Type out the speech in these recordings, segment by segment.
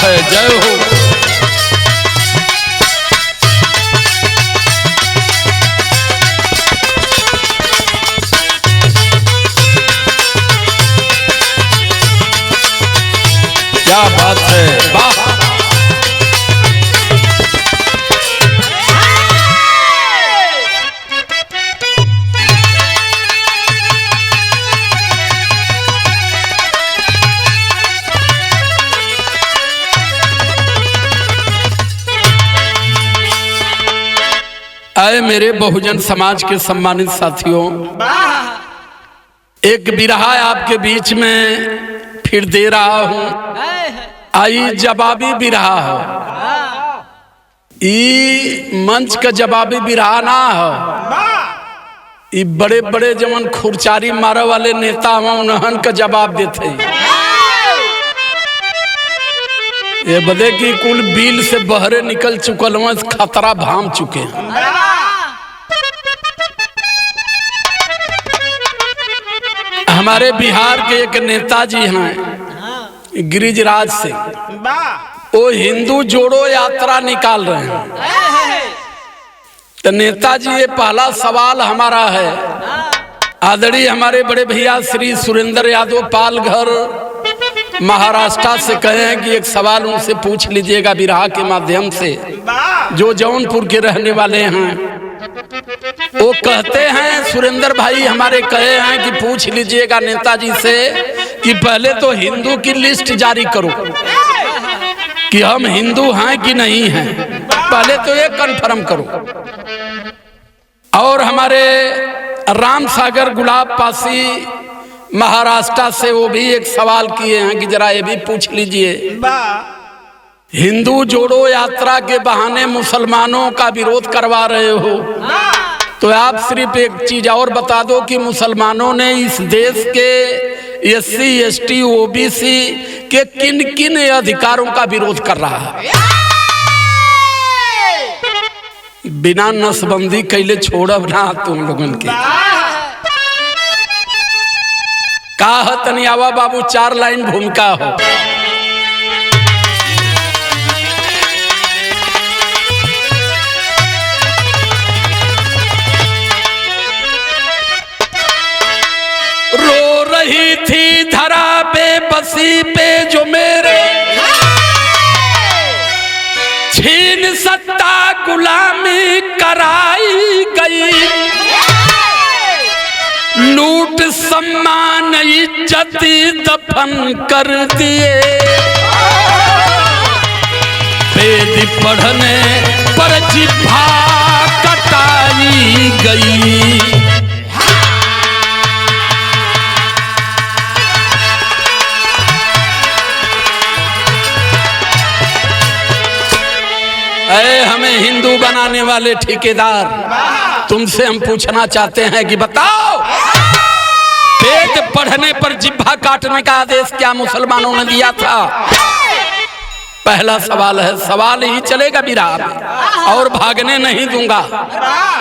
है, जय हो। क्या बात है, वाह। आए मेरे बहुजन समाज के सम्मानित साथियों, एक बिरहा आपके बीच में फिर दे रहा हूं। आई जवाबी बिरहा हो, ई मंच का जवाबी बिरहा ना हो। ई बड़े बड़े जमन खुरचारी मारे वाले नेता हम उन्हन का जवाब देते। ये बदे की कुल बिल से बहरे निकल चुकल हुआ, खतरा भाम चुके हैं। हमारे बिहार के एक नेताजी हैं गिरिजराज से, वो हिंदू जोड़ो यात्रा निकाल रहे हैं। तो नेताजी ये पहला सवाल हमारा है, आदरणीय हमारे बड़े भैया श्री सुरेंद्र यादव पालघर महाराष्ट्र से कहे हैं कि एक सवाल उनसे पूछ लीजिएगा बिरहा के माध्यम से, जो जौनपुर के रहने वाले हैं। वो कहते हैं सुरेंद्र भाई हमारे कहे हैं कि पूछ लीजिएगा नेताजी से कि पहले तो हिंदू की लिस्ट जारी करो कि हम हिंदू हैं कि नहीं हैं, पहले तो ये कन्फर्म करो। और हमारे राम सागर गुलाब पासी महाराष्ट्र से वो भी एक सवाल किए हैं कि जरा ये भी पूछ लीजिए, हिंदू जोड़ो यात्रा के बहाने मुसलमानों का विरोध करवा रहे हो, तो आप सिर्फ एक चीज और बता दो कि मुसलमानों ने इस देश के SC ST OBC के किन किन अधिकारों का विरोध कर रहा है। बिना नसबंदी कैले छोड़ब ना तुम लोगन के। का तनी आवा बाबू, 4 लाइन भूमिका हो। रो रही थी धरा बेबसी पे जो मेरे, छीन सत्ता गुलामी कराई गई, लूट सम्मान इज्जती दफन कर दिए, वेद पढ़ने पर जिह्वा कटाई गई। हमें हिंदू बनाने वाले ठेकेदार, तुमसे हम पूछना चाहते हैं कि बताओ, वेद पढ़ने पर जिह्वा काटने का आदेश क्या मुसलमानों ने दिया था? पहला सवाल है, सवाल ही चलेगा बिरहा में और भागने नहीं दूंगा।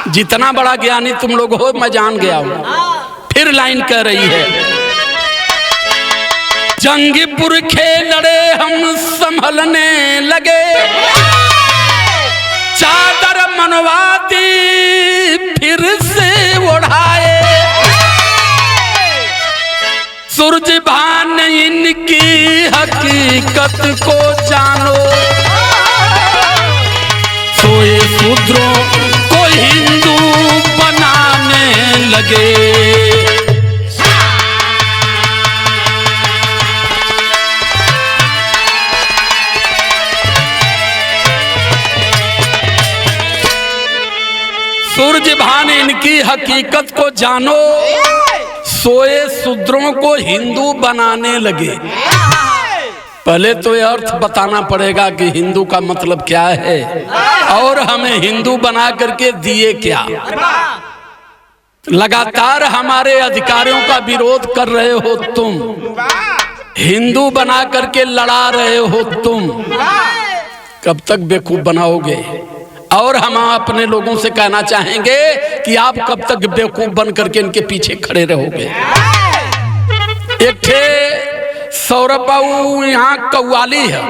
जितना बड़ा ज्ञानी तुम लोग हो मैं जान गया हूं। फिर लाइन कह रही है, जंगीपुर लड़े हम संभलने लगे, चादर मनवाती फिर से ओढ़ाए, सूरज भान इनकी हकीकत को जानो, सोए शूद्रों को हिंदू बनाने लगे। सूरज भान इनकी हकीकत को जानो, सोए शूद्रों को हिंदू बनाने लगे। पहले तो यह अर्थ बताना पड़ेगा कि हिंदू का मतलब क्या है और हमें हिंदू बना करके दिए क्या। लगातार हमारे अधिकारों का विरोध कर रहे हो तुम, हिंदू बना करके लड़ा रहे हो तुम, कब तक बेवकूफ बनाओगे? और हम अपने लोगों से कहना चाहेंगे कि आप कब तक बेवकूफ बन करके इनके पीछे खड़े रहोगे। एक थे सौरभ बाबू यहाँ कव्वाली है,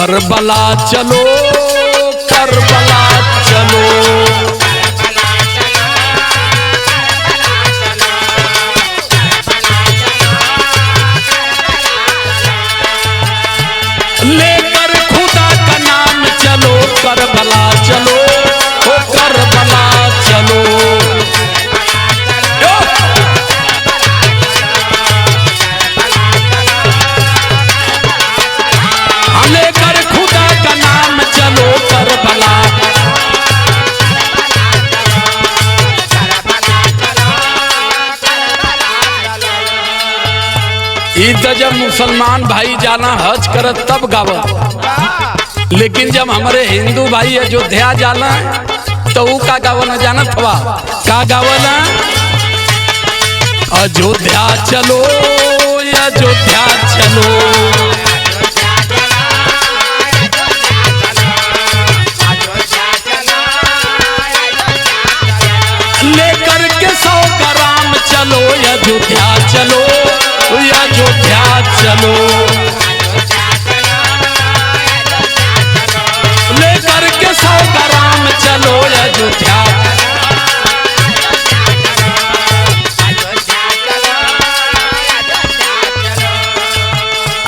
करबला चलो करबला चलो। लेकर खुदा का नाम चलो करबला चलो ओ करबला चलो। लेकर खुदा का नाम चलो करबला। तो जब मुसलमान भाई जाना हज करत तब गावत, लेकिन जब हमारे हिंदू भाई अयोध्या जाना तो वो का गावना जानत हवा का गावना? अयोध्या चलो अयोध्या चलो। लेकर के 100 ग्राम चलो अयोध्या चलो अयोध्या चलो। लेकर के 100 ग्राम चलो अयोध्या।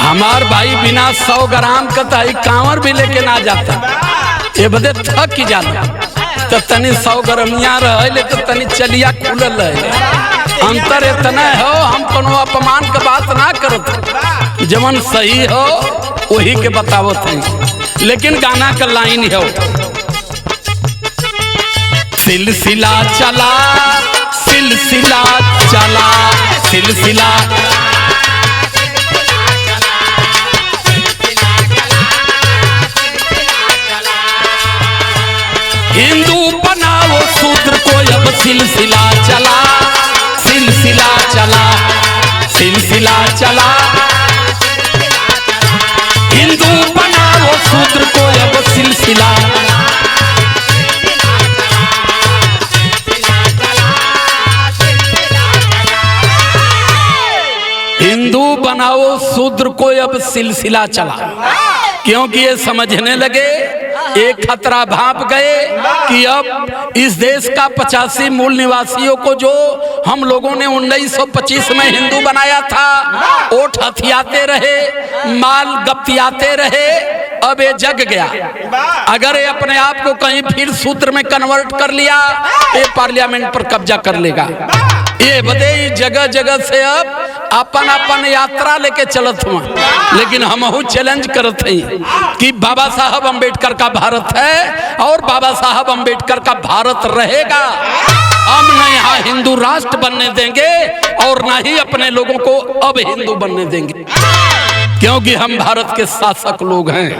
हमार भाई बिना 100 ग्राम का ताई कांवर भी लेके ना जाता, ये बदे थक ही जाता। तो तनी 100 ग्रामिया रहे तो तनी चलिया खुलल रहे। अंतर इतना हो, हम कोनो अपमान के बात ना करत, जमन सही हो वही के बतावत है। लेकिन गाना का लाइन हो, सिलसिला चला सिलसिला चला सिलसिला। हिंदू बनाओ शूद्र को अब सिलसिला चला सिलसिला चला सिलसिला चला। हिंदू बनाओ शूद्र को अब सिलसिला। हिंदू बनाओ शूद्र को अब सिलसिला चला, क्योंकि ये समझने लगे एक खतरा भाप गए कि अब इस देश का 85 मूल निवासियों को जो हम लोगों ने 1925 में हिंदू बनाया था, वोट हथियाते रहे, माल गप्तियाते रहे, अब ये जग गया। अगर ये अपने आप को कहीं फिर सूत्र में कन्वर्ट कर लिया, ये पार्लियामेंट पर कब्जा कर लेगा। ये बदे जगह जगह से अब अपन अपन यात्रा लेके चलत हुआ, लेकिन हम चैलेंज करत हैं कि बाबा साहब अम्बेडकर का भारत है और बाबा साहब अम्बेडकर का भारत रहेगा। हम न यहाँ हिंदू राष्ट्र बनने देंगे और न ही अपने लोगों को अब हिंदू बनने देंगे, क्योंकि हम भारत के शासक लोग हैं।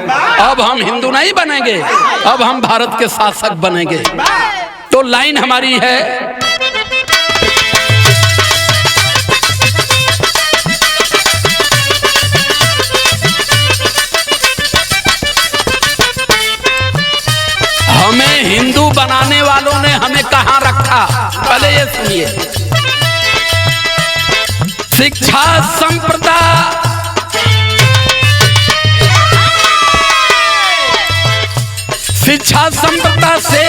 अब हम हिंदू नहीं बनेंगे, अब हम भारत के शासक बनेंगे। तो लाइन हमारी है, हमें हिंदू बनाने वालों ने हमें कहां रखा? पहले ये सुनिए। शिक्षा संप्रदा शिक्षा संप्रदा से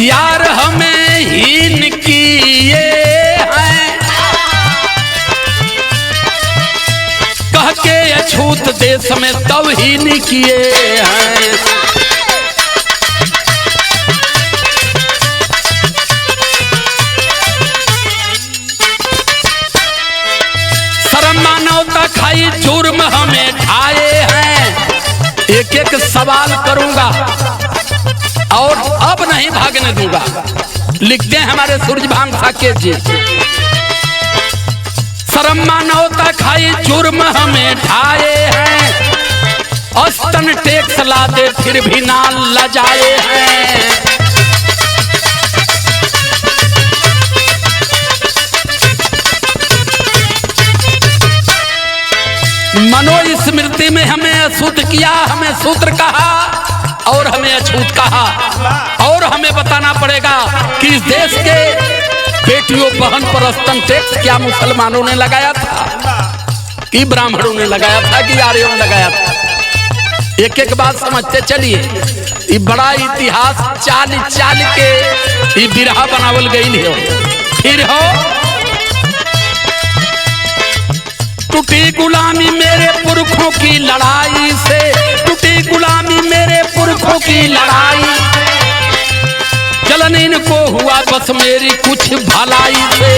यार हमें हीन किए हैं, कह के अछूत देश में तब हीन किए हैं। मानवता खाई जुर्म हमें ढाए हैं। एक एक सवाल करूंगा और अब नहीं भागने दूंगा। लिखते हैं हमारे सूरजभान साकेत जी, शर्म मानवता खाई जुर्म हमें ढाए हैं, औसतन टैक्स लाते फिर भी ना लजाए हैं। मनुस्मृति में हमें अशुद्ध किया, हमें शूद्र कहा और हमें अछूत कहा। और हमें बताना पड़ेगा कि इस देश के बेटियों बहन पर स्तन टैक्स क्या मुसलमानों ने लगाया था कि ब्राह्मणों ने लगाया था कि आर्यों ने लगाया था? एक एक बात समझते चलिए। ये बड़ा इतिहास चाल चाल के ये बिरहा बनावल गई हो। फिर हो टूटी गुलामी मेरे पुरखों की लड़ाई से, टूटी गुलामी मेरे पुरखों की लड़ाई, जलन इनको हुआ बस मेरी कुछ भलाई से।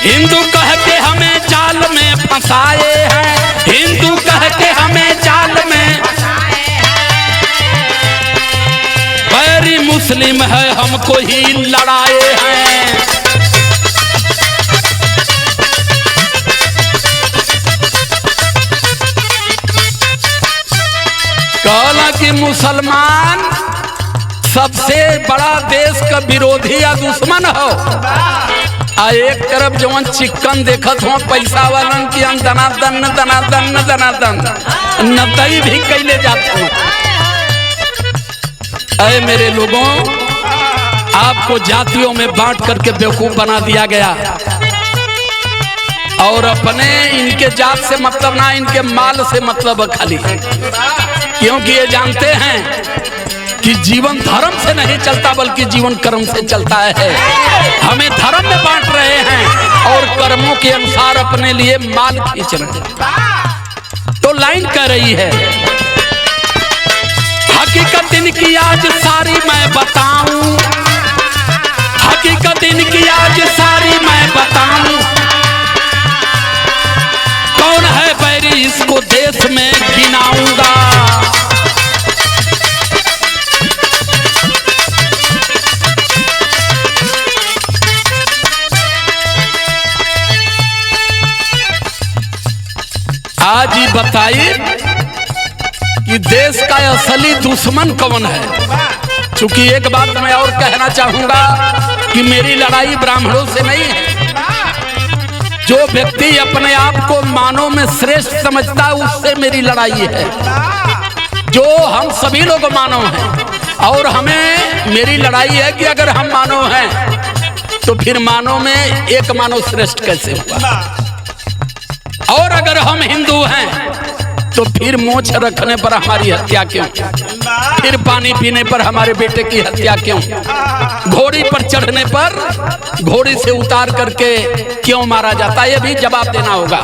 हिंदू कह के हमें जाल में फंसाए हैं, हिंदू कह के हमें जाल में, बैरी मुस्लिम है हमको ही लड़ाए हैं। कहला कि मुसलमान सबसे बड़ा देश का विरोधी या दुश्मन हो, आ एक तरफ जवन चिकन देखत हो पैसा वालन की दनादन दनादन दनादन नतई भी कैले जाते हो। अरे मेरे लोगों, आपको जातियों में बांट करके बेवकूफ बना दिया गया और अपने इनके जात से मतलब ना, इनके माल से मतलब खाली, क्योंकि ये जानते हैं कि जीवन धर्म से नहीं चलता बल्कि जीवन कर्म से चलता है। हमें धर्म में बांट रहे हैं और कर्मों के अनुसार अपने लिए माल खींच रहे हैं। तो लाइन कह रही है हकीकत इनकी आज सारी मैं बताऊं, हकीकत इनकी आज सारी मैं बताऊं, कौन है बैरी इसको देश में गिनाऊंगा। आज ही बताइए कि देश का असली दुश्मन कौन है। चूंकि एक बात मैं और कहना चाहूंगा कि मेरी लड़ाई ब्राह्मणों से नहीं है। जो व्यक्ति अपने आप को मानव में श्रेष्ठ समझता है उससे मेरी लड़ाई है। जो हम सभी लोग मानव हैं और हमें मेरी लड़ाई है कि अगर हम मानव हैं तो फिर मानव में एक मानव श्रेष्ठ कैसे हुआ, और अगर हम हिंदू हैं तो फिर मोछ रखने पर हमारी हत्या क्यों, फिर पानी पीने पर हमारे बेटे की हत्या क्यों, घोड़ी पर चढ़ने पर घोड़ी से उतार करके क्यों मारा जाता है, ये भी जवाब देना होगा।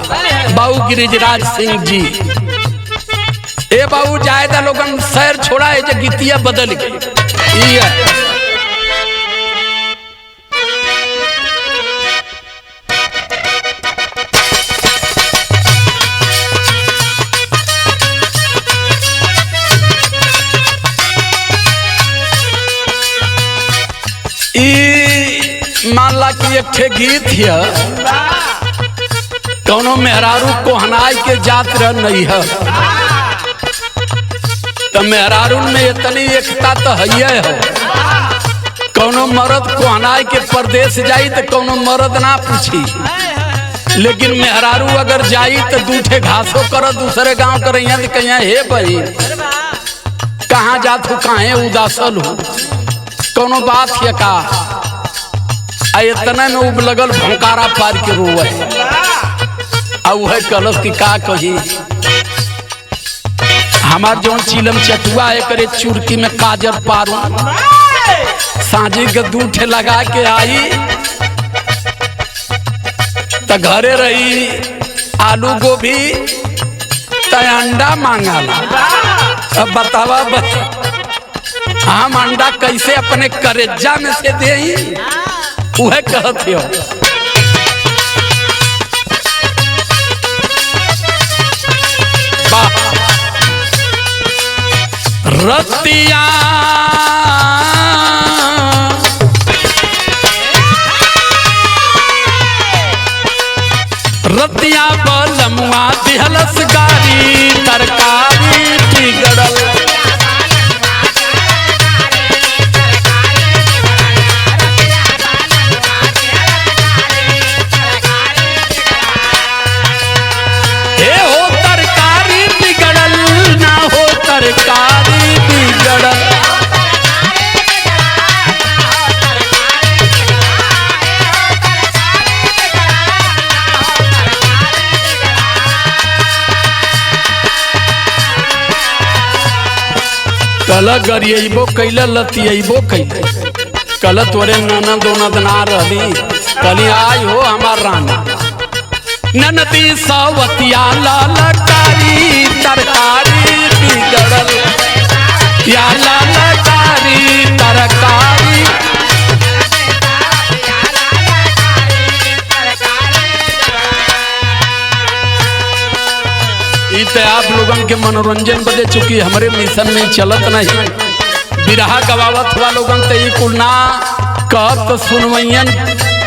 बाबू गिरिजराज सिंह जी, ए बाबू जायदा लोगन शहर छोड़ा है जो गीतिया बदल गई है। मान ला कि एक ठे गीत है, कौनो मेहरारू कोहनाई के जात रह नहीं है, तो मेहरारू में इतनी एकता तो है हो। कौनो मर्द कोहनाई के परदेश जाई तो कौनो मर्द ना पूछी, लेकिन मेहरारू अगर जाई तो दूठे घासो कर दूसरे गांव कर कहिया हे भाई कहाँ जात हो, कहाँ उदासल हो, कौनो बात है का, इतना में उब लगल भंकारा पार के रोवे है कलश की का कही। हमार जो चिलम चटुआ है करे चुरकी में काजर पारू, साझी के दूठे लगा के आई तो घरे रही आलू गोभी तो अंडा मांगाला। अब बतावा हम अंडा कैसे अपने करेजा में से दे, वह कहत हो। रतिया रतिया बलमुआ दिहलस गारी तरकारी बिगड़ल, तरकारी बिगड़ल। कल गरियबो कैले लतियबो कैले कल तोरे नाना दोना दना रही कली आई हो हमार राना ननदी सवतिया ललकारी तरकारी बिगड़ल या ललकारी तरकारी। इते आप लोगन के मनोरंजन बदे चुकी हमारे मिशन में चलत नहीं बिरहा गवावत हुआ लोगन ते कुलना कहत तो सुनवैयन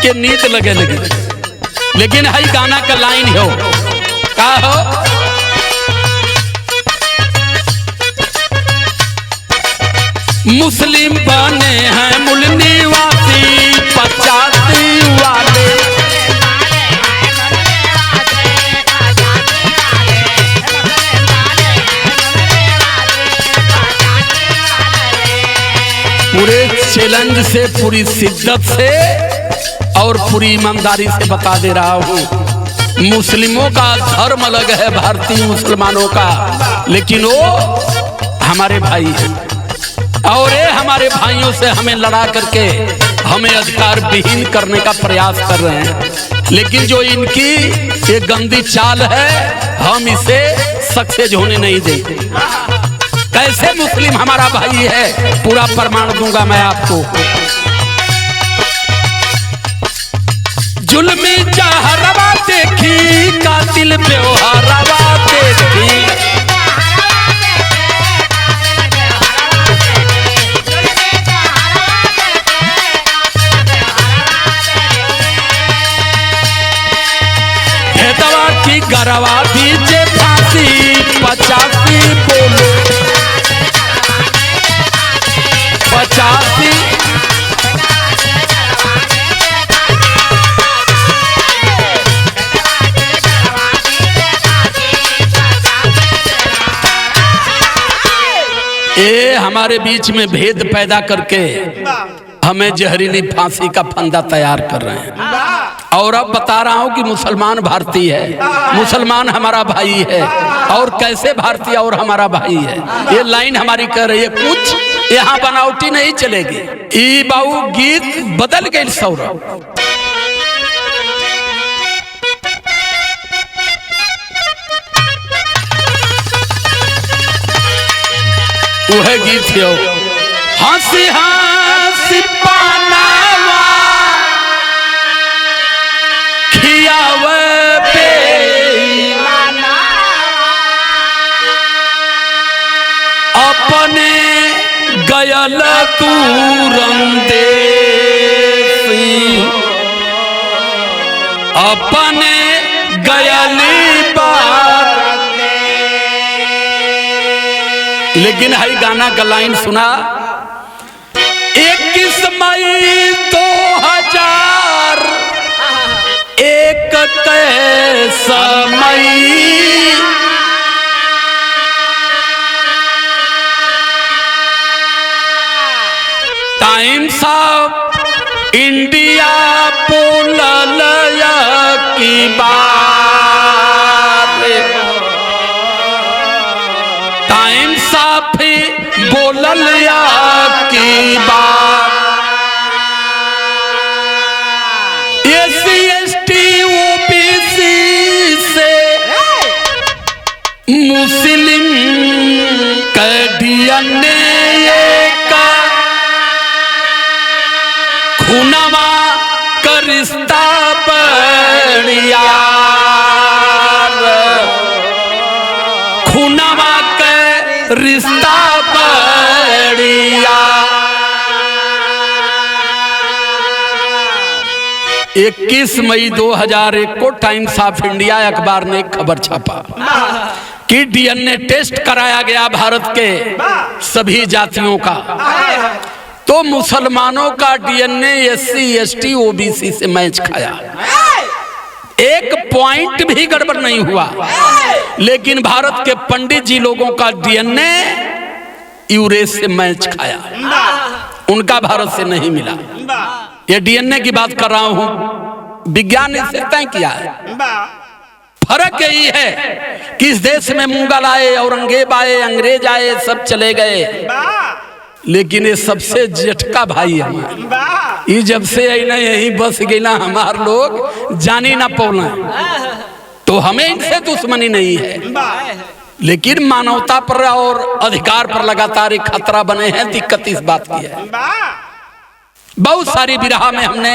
के नीत लगे लगी लेकिन हई गाना का लाइन हो का हो मुस्लिम बने हैं मूल निवासी 85 वाले पूरे चैलेंज से पूरी शिद्दत से और पूरी ईमानदारी से बता दे रहा हूँ मुस्लिमों का धर्म अलग है भारतीय मुसलमानों का लेकिन वो हमारे भाई हैं और ये हमारे भाइयों से हमें लड़ा करके हमें अधिकार विहीन करने का प्रयास कर रहे हैं लेकिन जो इनकी ये गंदी चाल है हम इसे सक्सेस होने नहीं देंगे। कैसे मुस्लिम हमारा भाई है पूरा प्रमाण दूंगा मैं आपको। जुल्मी जहरवा देखी कातिल व्यवहारवा देखी भेदवा की गरवा दीजे फांसी 85 बोलो 85 ये हमारे बीच में भेद पैदा करके हमें जहरीली फांसी का फंदा तैयार कर रहे हैं और अब बता रहा हूं कि मुसलमान भारतीय है मुसलमान हमारा भाई है और कैसे भारतीय और हमारा भाई है ये लाइन हमारी कह रही है कुछ यहाँ बनावटी नहीं चलेगी। ई बाऊ गीत बदल गई सौरभ वह गीत हो हंसी हंसी पानावा खियावे बेईमाना अपने गयल तुरंदेसी अपने गयली बार लेकिन हई गाना का लाइन सुना 21 मई 2001 के समय टाइम्स ऑफ इंडिया बोलल की बात टाइम्स ऑफ बोलल की बात SC ST OBC से मुस्लिम कैदियने का खुनवा का रिश्ता बढ़िया खुनवा का रिश्ता बढ़िया 21 मई 2001 को टाइम्स ऑफ इंडिया अखबार ने खबर छापा कि DNA टेस्ट कराया गया भारत के सभी जातियों का तो मुसलमानों का DNA SC ST OBC से मैच खाया एक पॉइंट भी गड़बड़ नहीं हुआ लेकिन भारत के पंडित जी लोगों का DNA यूरेस से मैच खाया उनका भारत से नहीं मिला। ये DNA की बात कर रहा हूं विज्ञान ने इसे तय किया है फर्क यही है कि इस देश में मुगल आए, औरंगजेब आए, अंग्रेज आए, सब चले गए, लेकिन ये सबसे जेठका भाई है। ये जब से यही बस गई ना, हमार लोग जानी ना पौना, तो हमें इनसे दुश्मनी नहीं है, लेकिन मानवता पर और अधिकार पर लगातार एक खतरा बने हैं। दिक्कत इस बात की है। बहुत सारी बिरहा में हमने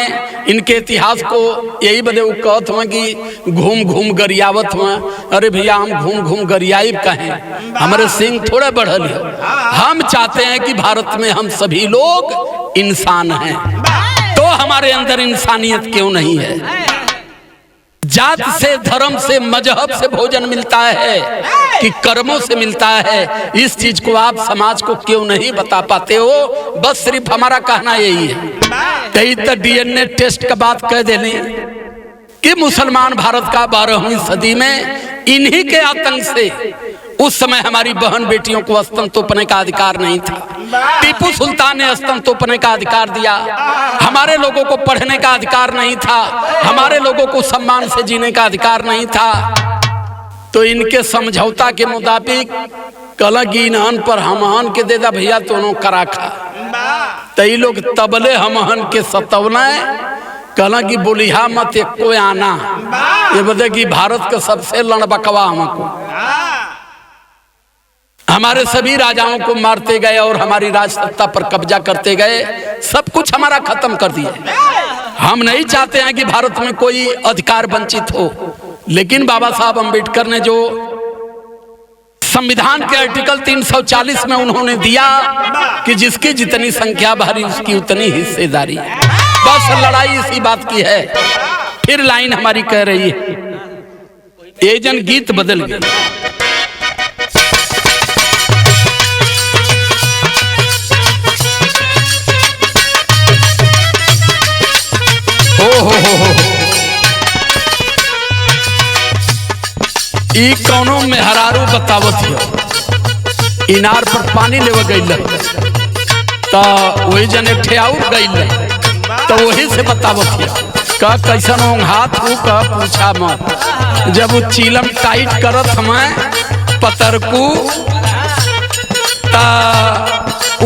इनके इतिहास को यही बदे कहत हुआ कि घूम घूम गरियावत हुआ। अरे भैया, हम घूम घूम गरियाब कहें, हमारे सिंह थोड़े बढ़ल हो। हम चाहते हैं कि भारत में हम सभी लोग इंसान हैं, तो हमारे अंदर इंसानियत क्यों नहीं है? जात से, धर्म से, मजहब से भोजन मिलता है कि कर्मों से मिलता है? इस चीज को आप समाज को क्यों नहीं बता पाते हो? बस सिर्फ हमारा कहना यही है। कई तो डीएनए टेस्ट का बात कह देने कि मुसलमान भारत का 12वीं सदी में इन्हीं के आतंक से, उस समय हमारी बहन बेटियों को स्तन तोपने का अधिकार नहीं था। टीपू सुल्तान ने स्तन तोपने का अधिकार दिया। हमारे लोगों को पढ़ने का अधिकार नहीं था, हमारे लोगों को सम्मान से जीने का अधिकार नहीं था। तो इनके समझौता के मुताबिक कल गिनहन पर हमहन के दे दा भैया, दोनों करा खा। तई लोग तबले हमहन के सतवना कल की बोलिहा मत एको आना। ये बता कि भारत का सबसे लड़बकवा हमको, हमारे सभी राजाओं को मारते गए और हमारी राज सत्ता पर कब्जा करते गए, सब कुछ हमारा खत्म कर दिया। हम नहीं चाहते हैं कि भारत में कोई अधिकार वंचित हो, लेकिन बाबा साहब अम्बेडकर ने जो संविधान के आर्टिकल 340 में उन्होंने दिया कि जिसकी जितनी संख्या भारी उसकी उतनी हिस्सेदारी, बस लड़ाई इसी बात की है। फिर लाइन हमारी कह रही है, ये जन गीत बदल गए। हो ई कौनो मेहरारू बतावत है, इनार पर पानी लेवे गई तो वही जने ठेआउर गई, तो वही से बतावत है का कैसन हाथ हूँ का पूछा मत। जब वो चीलम टाइट करत हमें पतरकू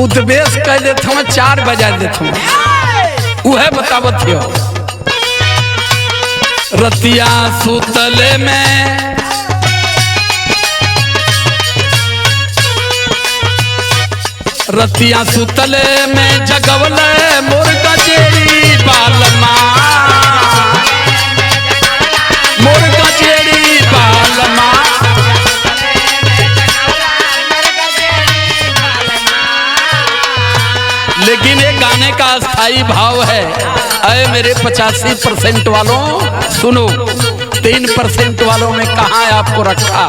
उद्वेश कह देते हमें, 4 बजा देते हमें, वह बतावत है। रतिया सुतले में रतिया सुतले में जगवले मोर गजेरी बालमा, मोर गजेरी बालमा। लेकिन ये गाने का स्थायी भाव है। अरे मेरे 85% वालों सुनो, 3% वालों ने कहा है आपको रखा।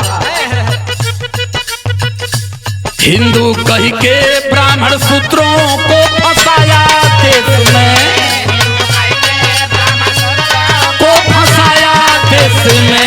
हिंदू कही के ब्राह्मण सूत्रों को फंसाया देश में, को फंसाया देश में।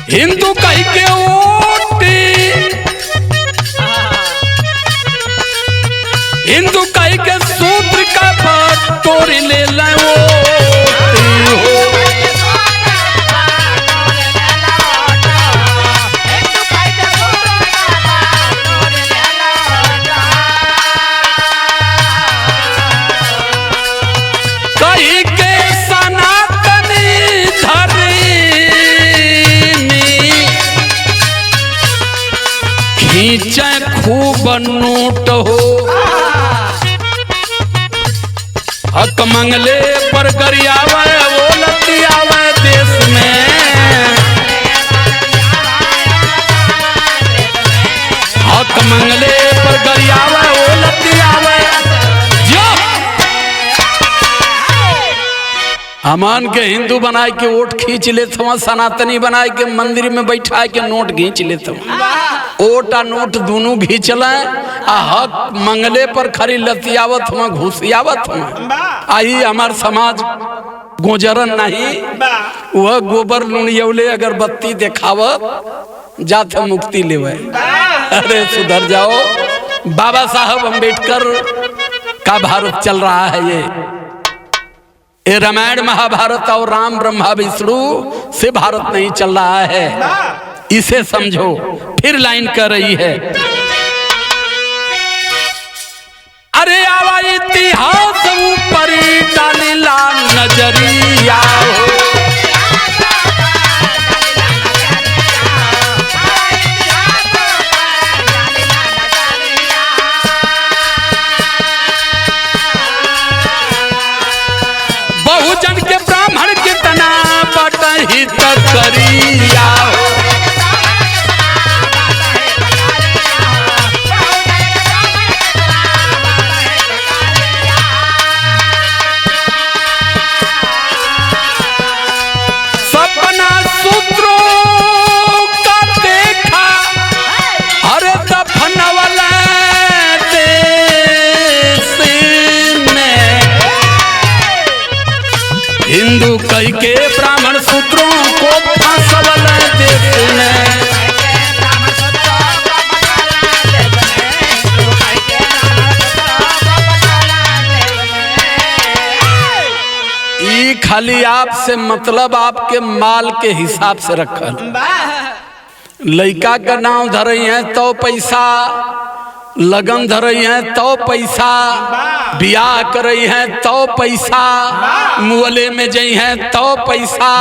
हिंदू कही के ओटी, हिंदू कही के सूत्र का बटोरी ले लो। कही के सनातनी खींचे खूब नोट हो, हक मंगले पर गरियावे वो लतियावे देश में। हक हक मंगले पर गरियावे ओ लतियावे जो अमान के हिंदू बनाए के वोट खींच लेते हुआ, सनातनी बनाए के मंदिर में बैठा के नोट खींच लेते हुआ। वोट आ नोट दोनों खींचल आ हक मंगले पर खरी लतियावत हुआ, घुसियावत हुआ। आई हमार समाज गोजरन नहीं, वह गोबर लुणियौले अगरबत्ती देखावत जाते मुक्ति लेवे। अरे सुधर जाओ, बाबा साहब अम्बेडकर का भारत चल रहा है। ये रामायण महाभारत और राम ब्रह्मा विष्णु से भारत नहीं चल रहा है, इसे समझो। फिर लाइन कर रही है, अरे आवा इतिहास ऊपर डालिला नजरिया बहुजन के ब्राह्मण कितना बटहित करिया सपना सूत्रों का देखा, अरे दफन वाला देश में हिंदू कई के ब्राह्मण सूत्रों को फंसवल देश में। ई खाली आपसे मतलब आपके माल के हिसाब से रखल। लड़का का नाम धरई है तो पैसा, लगन धरई है तो पैसा, बियाह करई है तो पैसा, मुअले में जई है तो पैसा,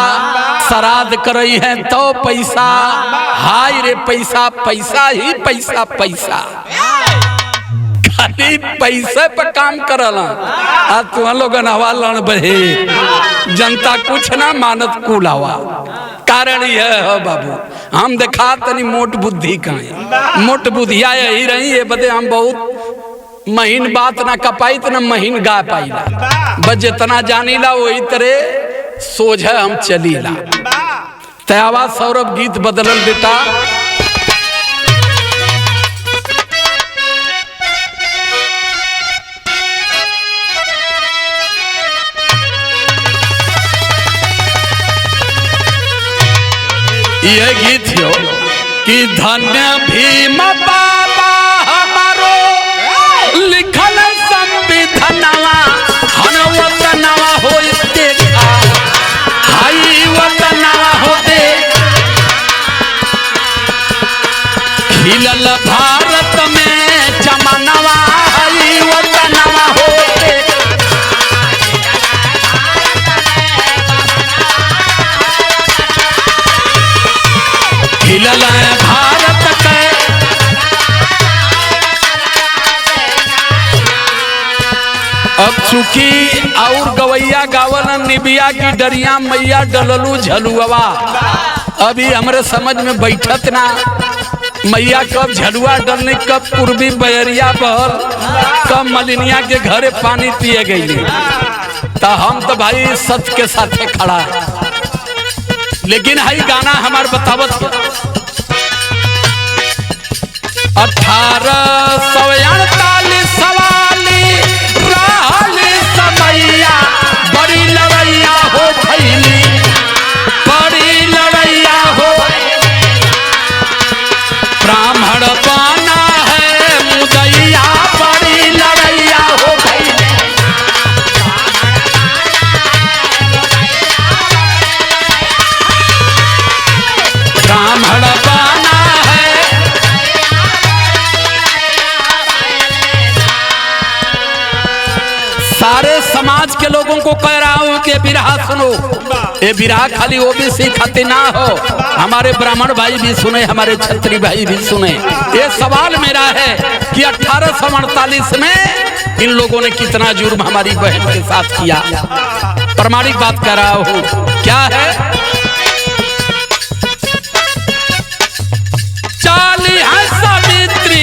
श्राद्ध करई है तो पैसा। हाय रे पैसा, पैसा ही पैसा, पैसा खाली पैसे पर काम करल। आ तुम लोग हवा लड़ बहे, जनता कुछ ना मानत कुलावा। कारण यह है बाबू, हम देखा तनी मोट बुद्धि कहें, मोट बुद्धिया यही रही है बदे हम बहुत महीन बात ना कपाई ना महीन गा पाईला, बस जितना जानीला वही तरह सोझ हम चलीला। तयावा सौरभ गीत बदलल बेटा, यह गीत हो कि धन्य भीम बाबा हमारो लिखल संविधानवा, हन वतनवा होई देखा, हाई वतनवा हो दे खिलल भारत में चमनवा, हाई वतनवा हो दे खिलल भारत के। अब चूंकि और गवैया गावन निबिया की डरिया मैया डललू झलुआ, अभी हमरे समझ में बैठत ना मैया कब झलुआ डलने, कब पूर्वी बयरिया बहल, कब मलिनिया के घरे पानी पिए गई। तो हम तो भाई सच के साथे खड़ा, लेकिन हाई गाना हमार बतावत 1848 सवाली रहली समैया, बड़ी लड़ैया हो भैली, बड़ी लड़ैया हो ब्राह्मण बना है मुदैया, बड़ी लड़ैया हो भैली। ब्राह्मण बना है, सारे समाज के लोगों को कह रहा हूं कि बिरहा सुनो। ये बिरहा खाली ओबीसी खातिर ना हो, हमारे ब्राह्मण भाई भी सुने, हमारे क्षत्रिय भाई भी सुने। ये सवाल मेरा है कि 1848 में इन लोगों ने कितना जुर्म हमारी बहन के साथ किया। प्रमाणिक बात कर रहा हूं, क्या है, चाली है सावित्री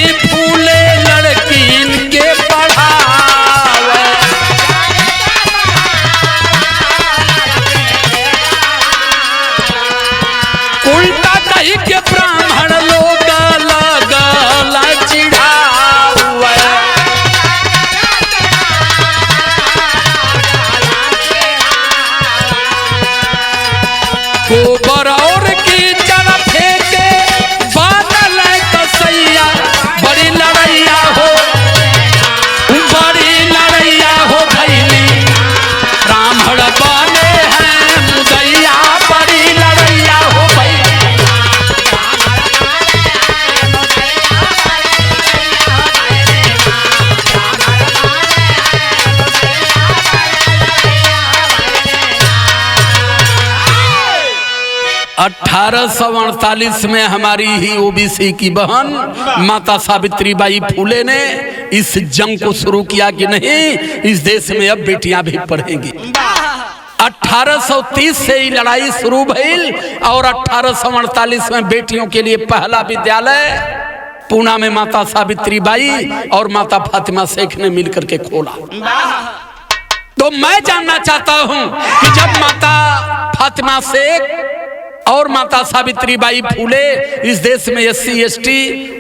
1848 में हमारी ही ओबीसी की बहन माता सावित्रीबाई फूले ने इस जंग को शुरू किया कि नहीं, इस देश में अब बेटियां भी पढ़ेंगी। 1830 से ही लड़ाई शुरू भइल और 1848 में बेटियों के लिए पहला विद्यालय पूना में माता सावित्रीबाई और माता फातिमा शेख ने मिलकर के खोला। तो मैं जानना चाहता हूं कि जब माता फातिमा शेख और माता सावित्रीबाई फूले इस देश में SC ST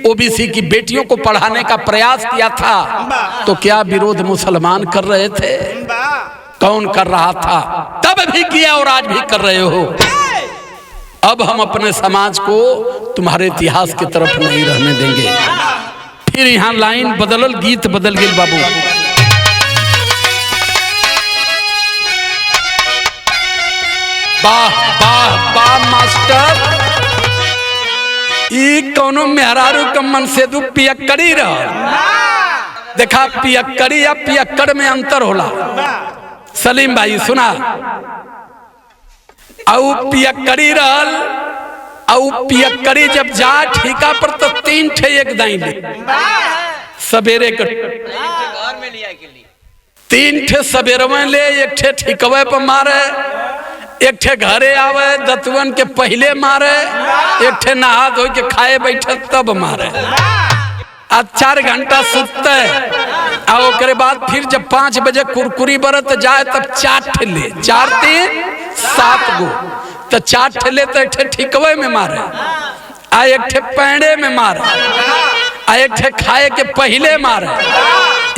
OBC की बेटियों को पढ़ाने का प्रयास किया था, तो क्या विरोध मुसलमान कर रहे थे? कौन कर रहा था? तब भी किया और आज भी कर रहे हो। अब हम अपने समाज को तुम्हारे इतिहास की तरफ नहीं रहने देंगे। फिर यहाँ लाइन बदलल, गीत बदल गई बाबू। वाह वाह वाह मास्टर, ई कौनो मेहरारू का मन से तू पियक्कड़ी रह। देखा, पियक्कड़ी या पियक्कड़ में अंतर होला। सलीम भाई सुना, औ पियक्कड़ी रहल, औ पियक्कड़ी जब जा ठीका पर तो 3 ठे एक दाई ले सवेरे के 3 ठे सवेरे में ले, 1 ठे ठीकवे पर मारे, 1 ठे घरे आवे दतवन के पहले मारे, 1 ठे नहा धो के खाए बैठे तब मारे। आज 4 घंटा सुतते और ओकरे बाद फिर जब 5 बजे कुरकुरी बरत जाए तब 4 ठे ले, 4 3 7 गो, तो 4 ठे ले तो 1 ठे ठीकवे में मारे, आ 1 ठे पैंडे में मारे, आ 1 ठे खाए के पहले मारे,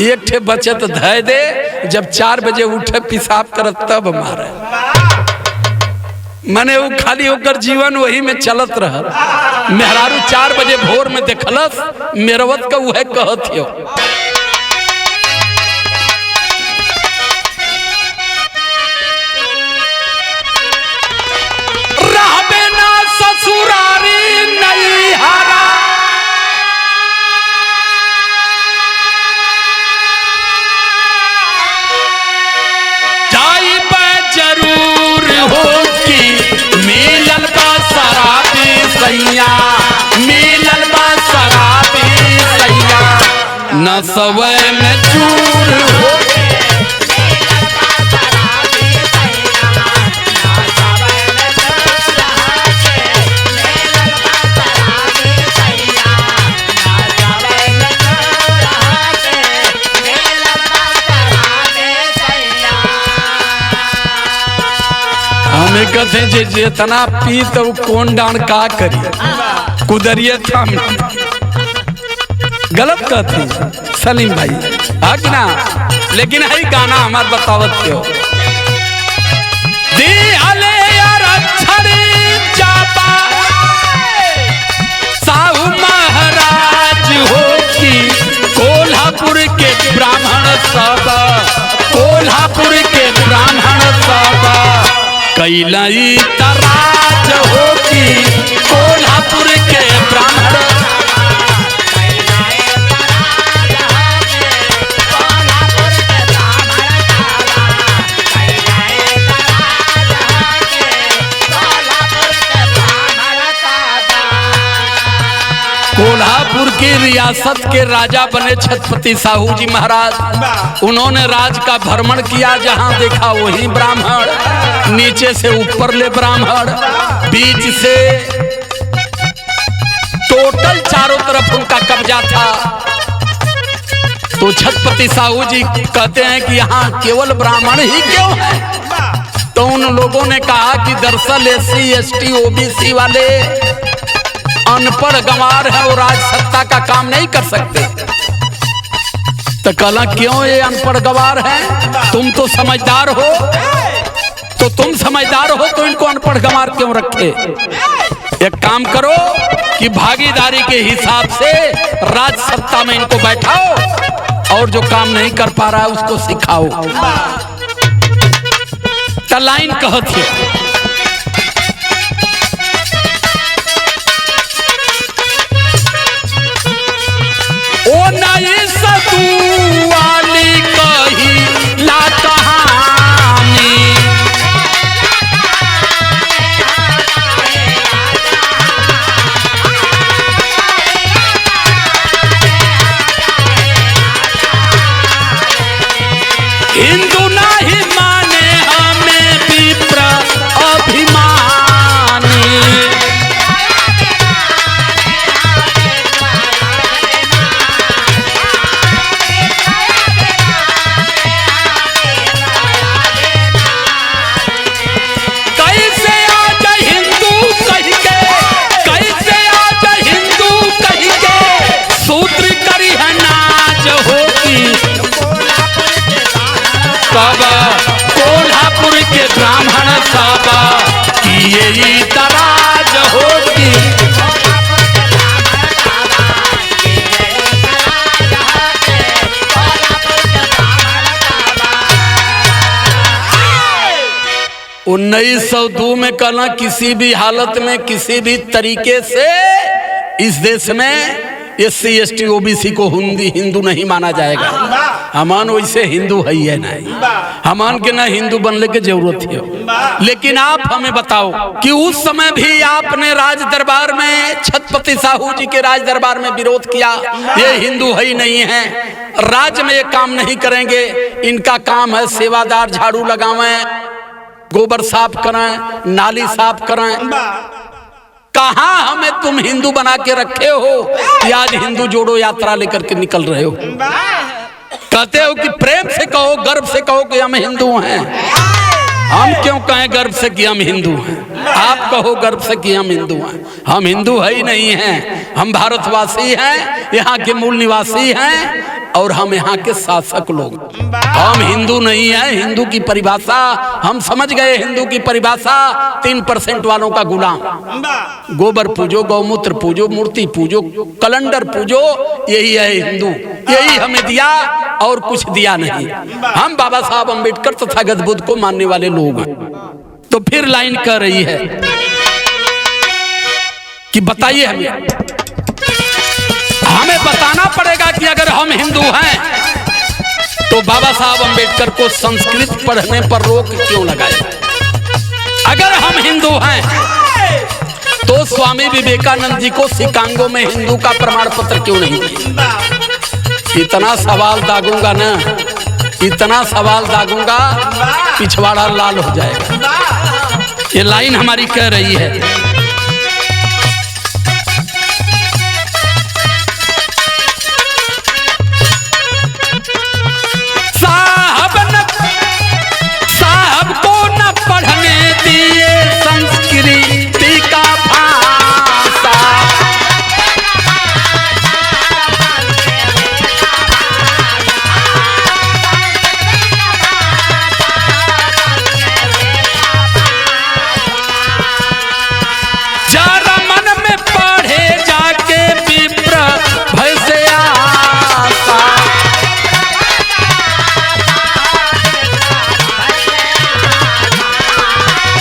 1 ठे बचे तो धय दे, जब 4 बजे उठे पेशाब करत तब मारे। मने वो खाली होकर जीवन वही में चलत रह। मेहरारू 4 बजे भोर में देखलस मेरवत का वह कहत हो। रहबे ना ससुरारी नहीं हारा, जाई बे जरूर हो मिलल बा शराबी सैया, मिलल बा शराबी सैया, नसवे में चूर हो। हमें कहते जे जितना पी तो कौन डांड का करी, कुदरिए थाम। गलत कहती सलीम भाई, हाँ कि ना? लेकिन है गाना हमार बतावत क्यों दी हले यार छड़ी जापा साहू महाराज हो की कोल्हापुर के ब्राह्मण सब, कोल्हापुर के ब्राह्मण सब कैलाई तराज हो की कोल्हापुर के ब्राह्मण। कोल्हापुर की रियासत के राजा बने छत्रपति साहू जी महाराज। उन्होंने राज का भ्रमण किया, जहां देखा वहीं ब्राह्मण, नीचे से ऊपर ले ब्राह्मण, बीच से टोटल चारों तरफ उनका कब्जा था। तो छत्रपति साहू जी कहते हैं कि यहाँ केवल ब्राह्मण ही क्यों है? तो उन लोगों ने कहा कि दरअसल SC ST OBC वाले अनपढ़ गंवार है और राज सत्ता का काम नहीं कर सकते। तो कहला क्यों ये अनपढ़ गंवार है? तुम तो समझदार हो, तो तुम समझदार हो तो इनको अनपढ़ गंवार क्यों रखे? एक काम करो कि भागीदारी के हिसाब से राज सत्ता में इनको बैठाओ और जो काम नहीं कर पा रहा है उसको सिखाओ। तो लाइन कहत है ओ नई सतू वाली कही ला कहानी, 1902 में कहना किसी भी हालत में किसी भी तरीके से इस देश में SC ST OBC को हिंदू नहीं माना जाएगा। हमान वैसे हिंदू है नहीं, हमान के ना हिंदू बनने की जरूरत है। लेकिन आप हमें बताओ कि उस समय भी आपने राज दरबार में छत्रपति साहू जी के राज दरबार में विरोध किया, ये हिंदू है ही नहीं है, राज्य में ये काम नहीं करेंगे, इनका काम है सेवादार झाड़ू लगावें, गोबर साफ कराएं, नाली साफ कराएं। कहां हमें तुम हिंदू बना के रखे हो कि आज हिंदू जोड़ो यात्रा लेकर के निकल रहे हो? कहते हो कि प्रेम से कहो, गर्व से कहो कि हम हिंदू हैं। हम क्यों कहें गर्व से कि हम हिंदू हैं? आप कहो गर्व से कि हम हिंदू हैं। हम हिंदू है ही नहीं हैं, हम भारतवासी हैं, यहाँ के मूल निवासी हैं और हम यहाँ के शासक लोग। हम हिंदू नहीं हैं। हिंदू की परिभाषा हम समझ गए, हिंदू की परिभाषा 3% वालों का गुलाम। गोबर पूजो, गौमूत्र पूजो, मूर्ति पूजो, कैलेंडर पूजो, यही है हिंदू। यही हमें दिया और कुछ दिया नहीं। हम बाबा साहब अम्बेडकर तथा गद बुद्ध को मानने वाले लोग हैं। तो फिर लाइन कह रही है कि बताइए हमें बताना पड़ेगा कि अगर हम हिंदू हैं तो बाबा साहब अम्बेडकर को संस्कृत पढ़ने पर रोक क्यों लगाए? अगर हम हिंदू हैं तो स्वामी विवेकानंद जी को शिकागो में हिंदू का प्रमाण पत्र क्यों नहीं दिया? इतना सवाल दागूंगा ना, इतना सवाल दागूंगा पिछवाड़ा लाल हो जाएगा। ये लाइन हमारी कह रही है साहब को न पढ़ने दिए संस्कृति का भाषा। जरा मन में पढ़े जाके विप्र भय से आशा।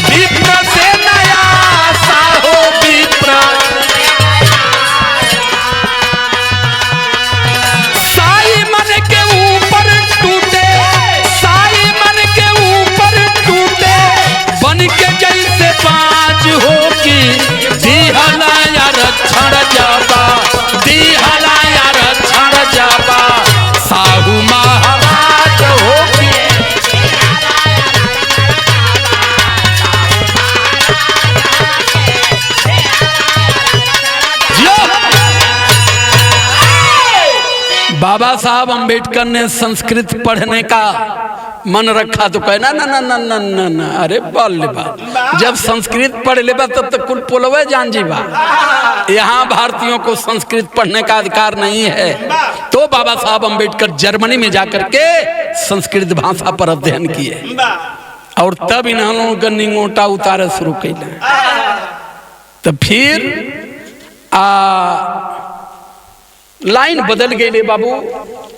विप्र से नया आशा हो विप्र। साई मन के ऊपर टूटे, साई मन के ऊपर टूटे, बन के जैसे बाज हो की दिहलाया रक्षण जाबा, दिहलाया रक्षण जाबा, साहू महाराज हो की। बाबा साहब अम्बेडकर ने संस्कृत पढ़ने का मन रखा तो कहना ना ना ना ना ना ना, अरे बोल ले बा, जब संस्कृत पढ़ ले बा तब तक कुल पोलवे जान जी बा। यहाँ भारतीयों को संस्कृत पढ़ने का अधिकार नहीं है। तो बाबा साहब अम्बेडकर जर्मनी में जाकर के संस्कृत भाषा पर अध्ययन किए और तब इन लोगों का निंगोटा उतारे शुरू किया। तो फिर लाइन बदल गई बाबू,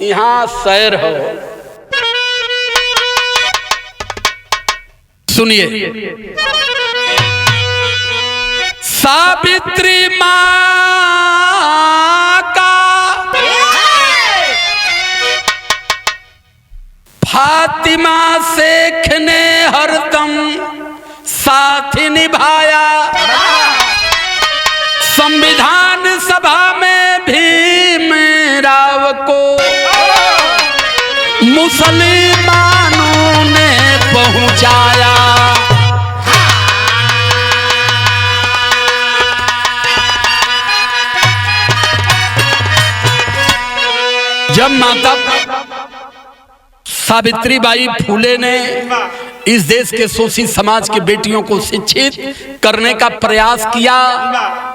यहाँ शहर हो। सुनिए, सावित्री माँ का फातिमा शेख ने हरदम साथ निभाया। संविधान सभा में भीम राव को मुसलमानों ने पहुंचाया। जब माता सावित्रीबाई फूले ने इस देश के शोषित समाज के बेटियों को शिक्षित करने का प्रयास किया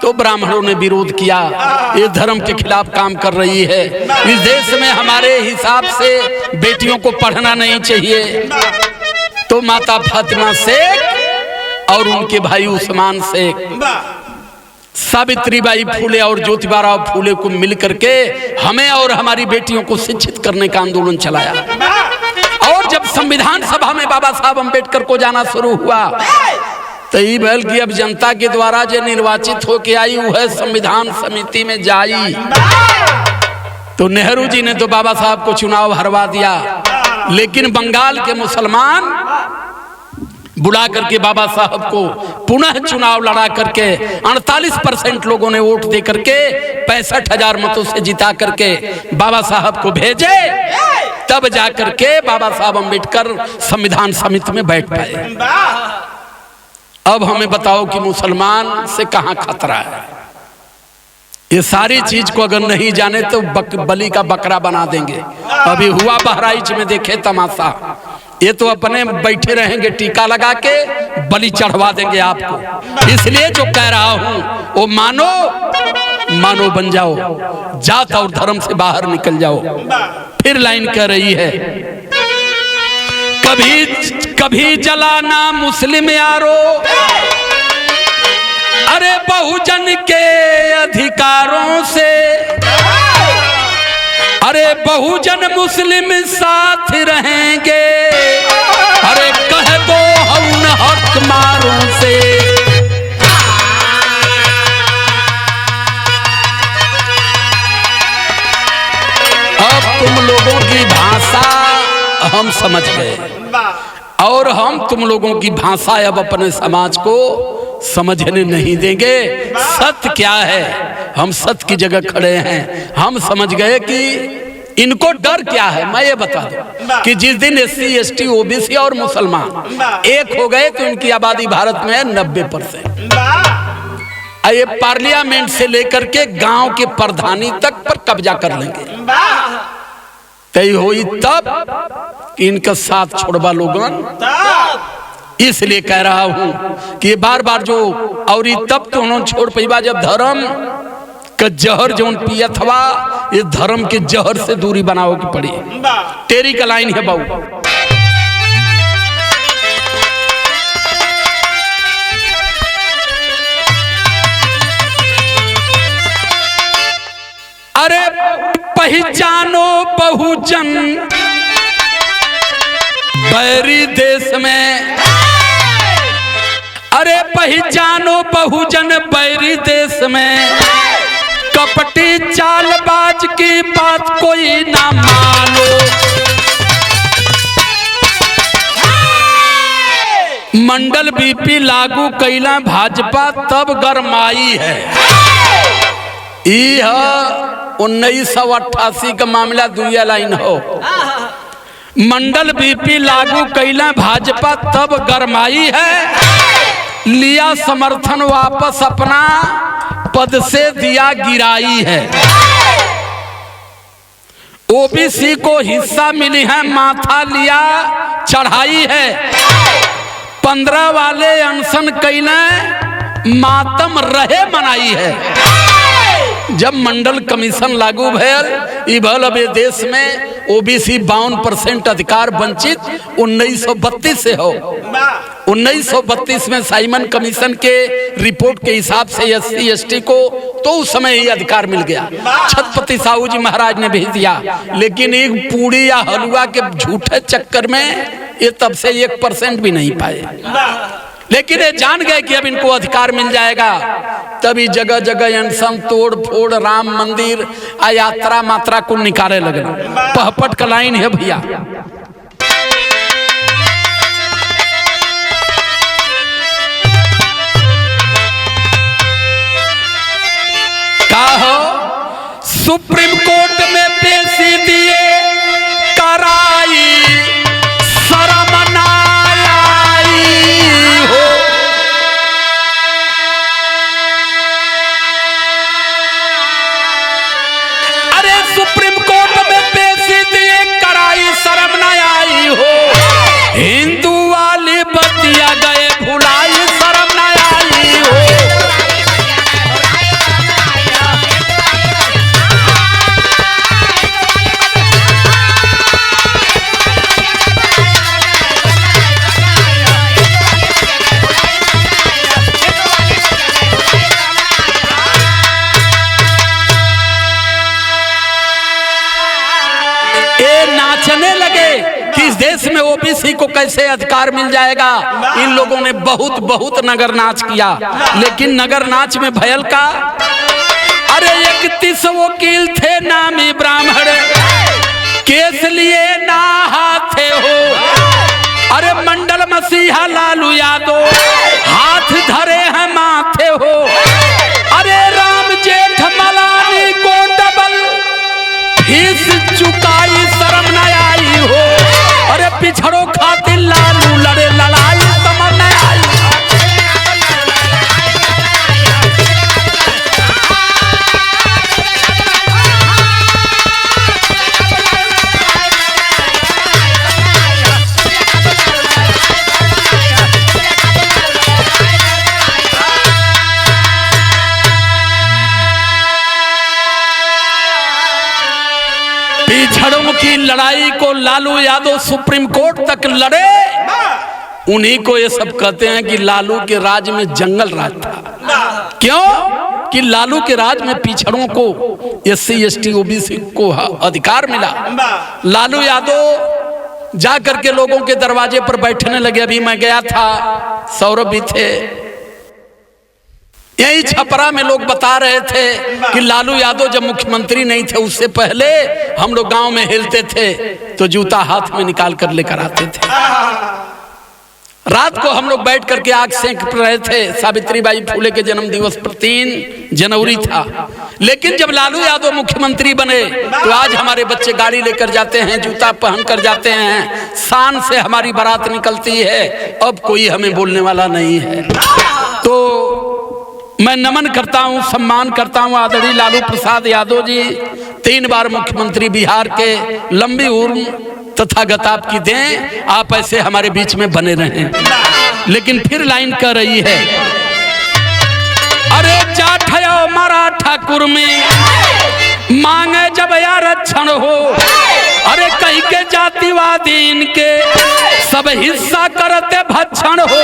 तो ब्राह्मणों ने विरोध किया। ये धर्म के खिलाफ काम कर रही है, इस देश में हमारे हिसाब से बेटियों को पढ़ना नहीं चाहिए। तो माता फातिमा शेख और उनके भाई उस्मान शेख, सावित्रीबाई फूले और ज्योतिबाराव फूले को मिलकर के हमें और हमारी बेटियों को शिक्षित करने का आंदोलन चलाया। और जब संविधान सभा में बाबा साहब अम्बेडकर को जाना शुरू हुआ तो ई भल की अब जनता के द्वारा जो निर्वाचित होके आई वह संविधान समिति में जाई। तो नेहरू जी ने तो बाबा साहब को चुनाव हरवा दिया, लेकिन बंगाल के मुसलमान बुला करके बाबा साहब को पुनः चुनाव लड़ा करके 48% लोगों ने वोट दे करके 65,000 मतों से जिता करके बाबा साहब को भेजे। तब जाकर के बाबा साहब अम्बेडकर संविधान समिति में बैठ पाए। अब हमें बताओ कि मुसलमान से कहां खतरा है। ये सारी चीज को अगर नहीं जाने तो बलि का बकरा बना देंगे। अभी हुआ बहराइच में, देखे तमाशा। ये तो अपने बैठे रहेंगे टीका लगा के, बलि चढ़वा देंगे आपको। इसलिए जो कह रहा हूं वो मानो मानो बन जाओ, जात और धर्म से बाहर निकल जाओ। फिर लाइन कह रही है, कभी कभी जलाना मुस्लिम यारो, अरे बहुजन के अधिकारों से, अरे बहुजन मुस्लिम साथ रहेंगे, अरे कह दो हम हक मारों से। अब तुम लोगों की भाषा हम समझ गए और हम तुम लोगों की भाषा अब अपने समाज को समझने नहीं देंगे। सत्य क्या है, हम सत्य की जगह खड़े हैं। हम समझ गए कि इनको डर क्या है। मैं ये बता दूं कि जिस दिन SC ST OBC और मुसलमान एक हो गए तो इनकी आबादी भारत में है 90%। ये पार्लियामेंट से लेकर के गांव के प्रधानी तक पर कब्जा कर लेंगे। तय हुई तब कि इनका साथ छोड़वा लोगन। इसलिए कह रहा हूं कि बार बार जो और तब तो उन्होंने छोड़ पैबा जब धर्म का जहर जो पियत हवा, ये धर्म के जहर से दूरी बनाओ की पड़ी। तेरी का लाइन है बाबू, अरे पहचानो बहुजन बैरी देश में, अरे पहचानो बहुजन बैरी देश में, कपटी चालबाज की बात कोई ना मानो। मंडल BP लागू कैला भाजपा तब गरमाई है। 1988 का मामला दुनिया लाइन हो। मंडल BP लागू कैला भाजपा तब गरमाई है, लिया समर्थन वापस अपना पद से दिया गिराई है। OBC को हिस्सा मिली है, माथा लिया चढ़ाई है। 15 वाले अनशन कैला मातम रहे मनाई है। जब मंडल कमीशन लागू भयल अब देश में OBC 52% अधिकार वंचित 1932 से हो। 1932 में साइमन कमीशन के रिपोर्ट के हिसाब से SC ST को तो उस समय ही अधिकार मिल गया। छत्रपति साहू जी महाराज ने भेज दिया, लेकिन एक पूड़ी या हलवा के झूठे चक्कर में ये तब से 1% भी नहीं पाए। लेकिन ये जान गए कि अब इनको अधिकार मिल जाएगा, तभी जगह जगह अनशन तोड़ फोड़ राम मंदिर यात्रा मात्रा को निकाले लगे। पहपट का लाइन है भैया, का हो सुप्रीम कोर्ट में पेशी दिए कराई, शर्म ना आई हो। अरे सुप्रीम कोर्ट में पेशी दिए कराई, शर्म ना आई हो। हिंदू वाली बतिया गए भुलाई, शर्म ना आई हो। नाचने लगे कि कि इस देश में ओबीसी को कैसे अधिकार मिल जाएगा। इन लोगों ने बहुत बहुत नगर नाच किया, लेकिन नगर नाच में भयल का, अरे 31 वकील थे नामी ब्राह्मण, केस लिए ना हाथे हो। अरे मंडल मसीहा लालू यादव हाथ धरे हैं माथे हो। अरे राम जेठ मलानी को डबल फीस चुकाई शर्म न आई हो। अरे पिछड़ो खातिर लालू लड़े लड़ाई समझ न आई। पिछड़ों की लड़ाई को लालू यादव सुप्रीम कोर्ट तक लड़े। उन्हीं को ये सब कहते हैं कि लालू के राज में जंगल राज था। क्यों कि लालू के राज में पिछड़ों को SC ST OBC को अधिकार मिला। लालू यादव जा करके लोगों के दरवाजे पर बैठने लगे। अभी मैं गया था, सौरभ भी थे, यही छपरा में लोग बता रहे थे कि लालू यादव जब मुख्यमंत्री नहीं थे उससे पहले हम लोग गांव में हिलते थे तो जूता हाथ में निकाल कर लेकर आते थे। रात को हम लोग बैठ करके आग सेंक रहे थे। सावित्रीबाई फुले के जन्म दिवस पर 3 जनवरी था। लेकिन जब लालू यादव मुख्यमंत्री बने तो आज हमारे बच्चे गाड़ी लेकर जाते हैं, जूता पहन कर जाते हैं, शान से हमारी बारात निकलती है। अब कोई हमें बोलने वाला नहीं है। तो मैं नमन करता हूं, सम्मान करता हूं आदरणीय लालू प्रसाद यादव जी, 3 बार मुख्यमंत्री बिहार के, लंबी उम्र तथागत आपकी दें, आप ऐसे हमारे बीच में बने रहें। लेकिन फिर लाइन कर रही है, अरे जाठया मराठा कुर्मी मांगे जब आरक्षण हो। अरे कहीं के जातिवादी इनके सब हिस्सा करते भक्षण हो।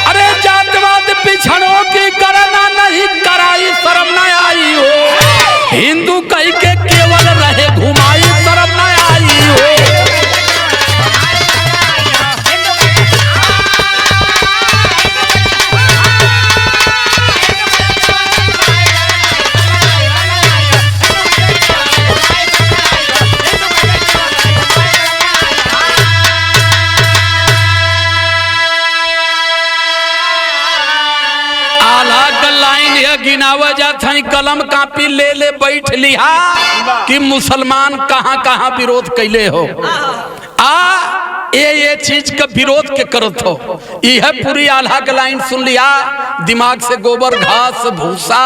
अरे जातिवाद पिछड़ों की करना नहीं कराई शर्म न आई हो। हिंदू कहीं के केवल रहे घुमाई शर्म न आई हो। गिनावा जात है, कलम कापी ले ले बैठ लिहा कि मुसलमान कहां कहां विरोध कैले हो। ये चीज का विरोध के करत हो। यह पूरी आल्हा का लाइन सुन लिया, दिमाग से गोबर घास भूसा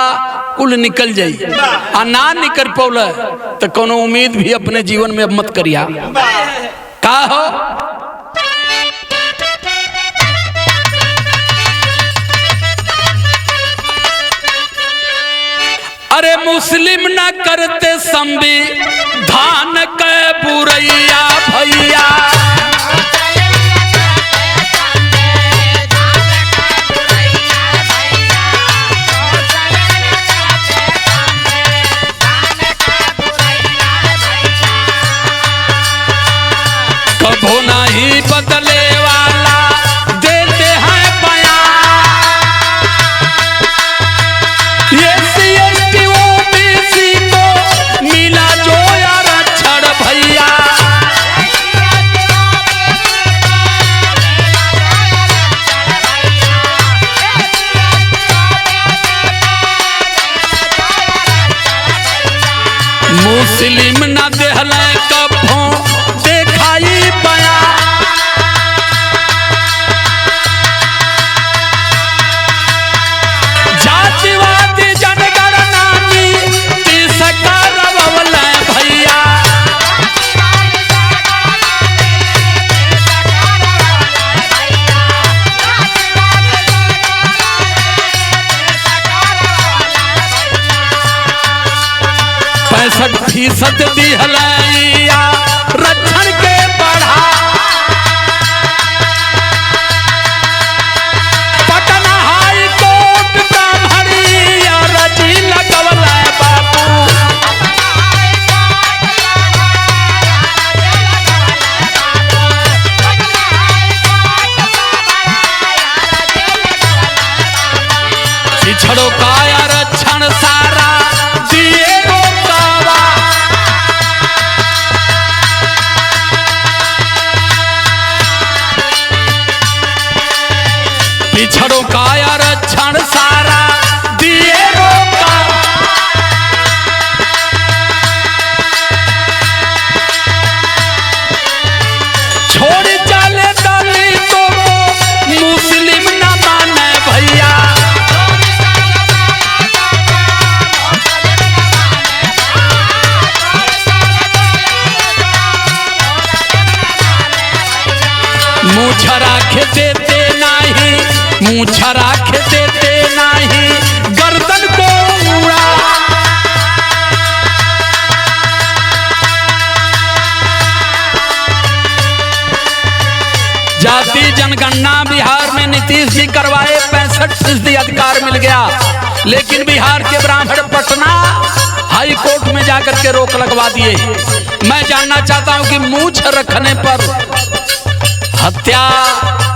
कुल निकल जाई। आ ना निकल पौल तो कोनो उम्मीद भी अपने जीवन में अब मत करिया। का हो अरे मुस्लिम न करते संविधान के बुरैया भैया। कभो नहीं बदले वाला देते हैं बयान। ये CST OBC को मिला जो आरक्षण भैया। मुस्लिम न देहले कभो देखाई बया। जातिवादी जनगणना नीति करवल भैया। %65 दिहलैया रक्षण के बढ़ा। पटना हाई कोर्ट ब्राह्मणिया रजी लगवल बाबू। मूछ राख देते नाही, मूछ राख देते नाही, गर्दन को उड़ा। जाति जनगणना बिहार में नीतीश जी करवाए, 65% अधिकार मिल गया, लेकिन बिहार के ब्राह्मण पटना हाई कोर्ट में जाकर के रोक लगवा दिए। मैं जानना चाहता हूं कि मूछ रखने पर हत्या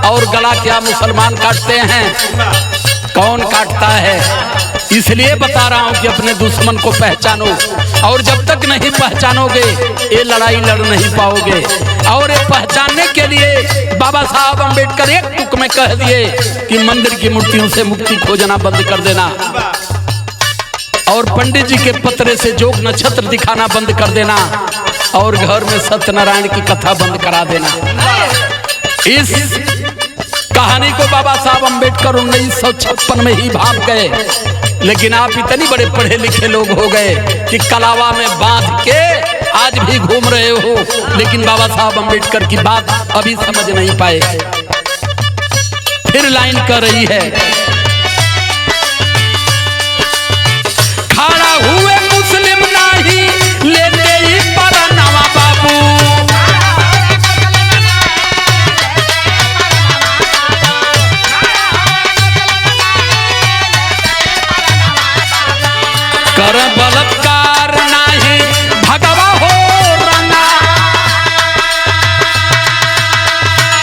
और गला क्या मुसलमान काटते हैं? कौन काटता है? इसलिए बता रहा हूं कि अपने दुश्मन को पहचानो, और जब तक नहीं पहचानोगे ये लड़ाई लड़ नहीं पाओगे। और ये पहचानने के लिए बाबा साहब अम्बेडकर एक टुक में कह दिए कि मंदिर की मूर्तियों से मुक्ति खोजना बंद कर देना, और पंडित जी के पतरे से जोग नक्षत्र दिखाना बंद कर देना, और घर में सत्यनारायण की कथा बंद करा देना। इस कहानी को बाबा साहब अम्बेडकर 1956 में ही भाप गए, लेकिन आप इतने बड़े पढ़े लिखे लोग हो गए कि कलावा में बांध के आज भी घूम रहे हो, लेकिन बाबा साहब अम्बेडकर की बात अभी समझ नहीं पाए। फिर लाइन कर रही है, खड़ा हुए मुस्लिम नहीं लेते ही परनवा बाबू, कर बलात्कार नहीं भगवा हो रंगा,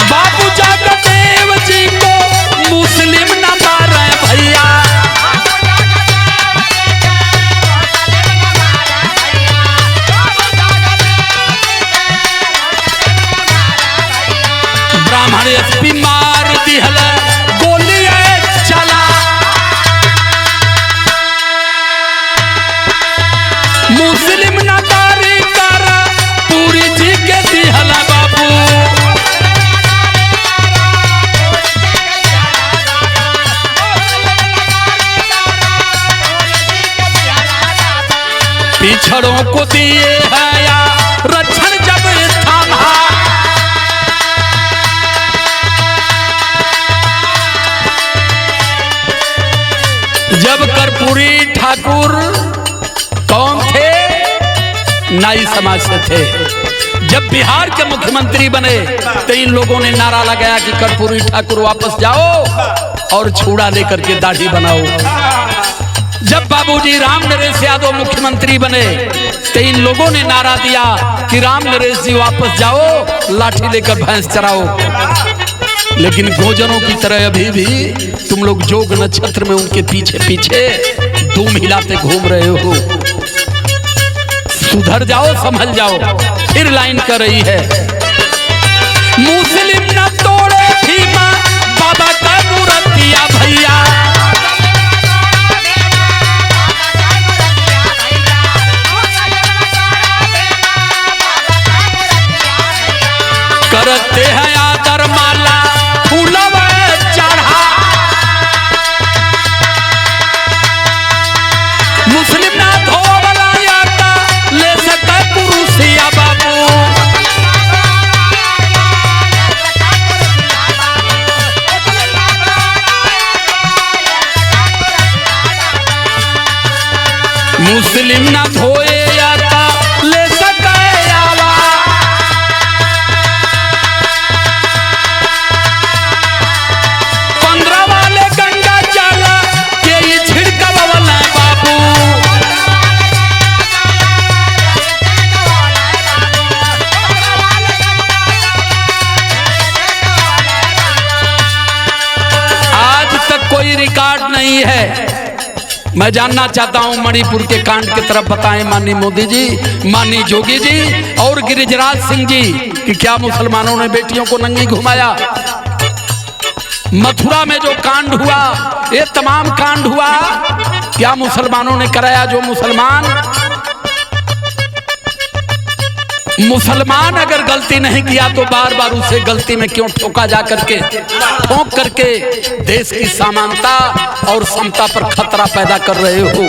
बाबू जगदेव जी को मुस्लिम न मारे भैया, ब्राह्मण एसपी मार दिहल गोली चला, मुस्लिम नकारी कर पूरी जी के दिहला बाबू, पिछड़ों को दिए है या रक्षण जब थामा, जब कर्पूरी ठाकुर कौन थे? नाई समाज से थे। जब बिहार के मुख्यमंत्री बने तो इन लोगों ने नारा लगाया कि कर्पूरी ठाकुर वापस जाओ और छूड़ा लेकर के दाढ़ी बनाओ। जब बाबूजी राम नरेश यादव मुख्यमंत्री बने तो इन लोगों ने नारा दिया कि राम नरेश जी वापस जाओ, लाठी लेकर भैंस चराओ। लेकिन गोजरों की तरह अभी भी तुम लोग जोग नक्षत्र में उनके पीछे पीछे धूम हिलाते घूम रहे हो। सुधर जाओ, संभल जाओ। फिर लाइन कर रही है, मुस्लिम न तोड़े भीमा बाबा का मूर्तिया भैया, करते हैं आदर माला फूलवा चढ़ा, मुस्लिम ना धोवला याता ले सके पुरुषिया बाबू, मुस्लिम ना धोए याता ले सके आवा, कोई रिकॉर्ड नहीं है। मैं जानना चाहता हूं मणिपुर के कांड की तरफ बताएं माननीय मोदी जी, माननीय जोगी जी और गिरिजराज सिंह जी कि क्या मुसलमानों ने बेटियों को नंगी घुमाया? मथुरा में जो कांड हुआ, ये तमाम कांड हुआ, क्या मुसलमानों ने कराया? जो मुसलमान अगर गलती नहीं किया तो बार बार उसे गलती में क्यों ठोका जा करके, ठोक करके देश की समानता और समता पर खतरा पैदा कर रहे हो।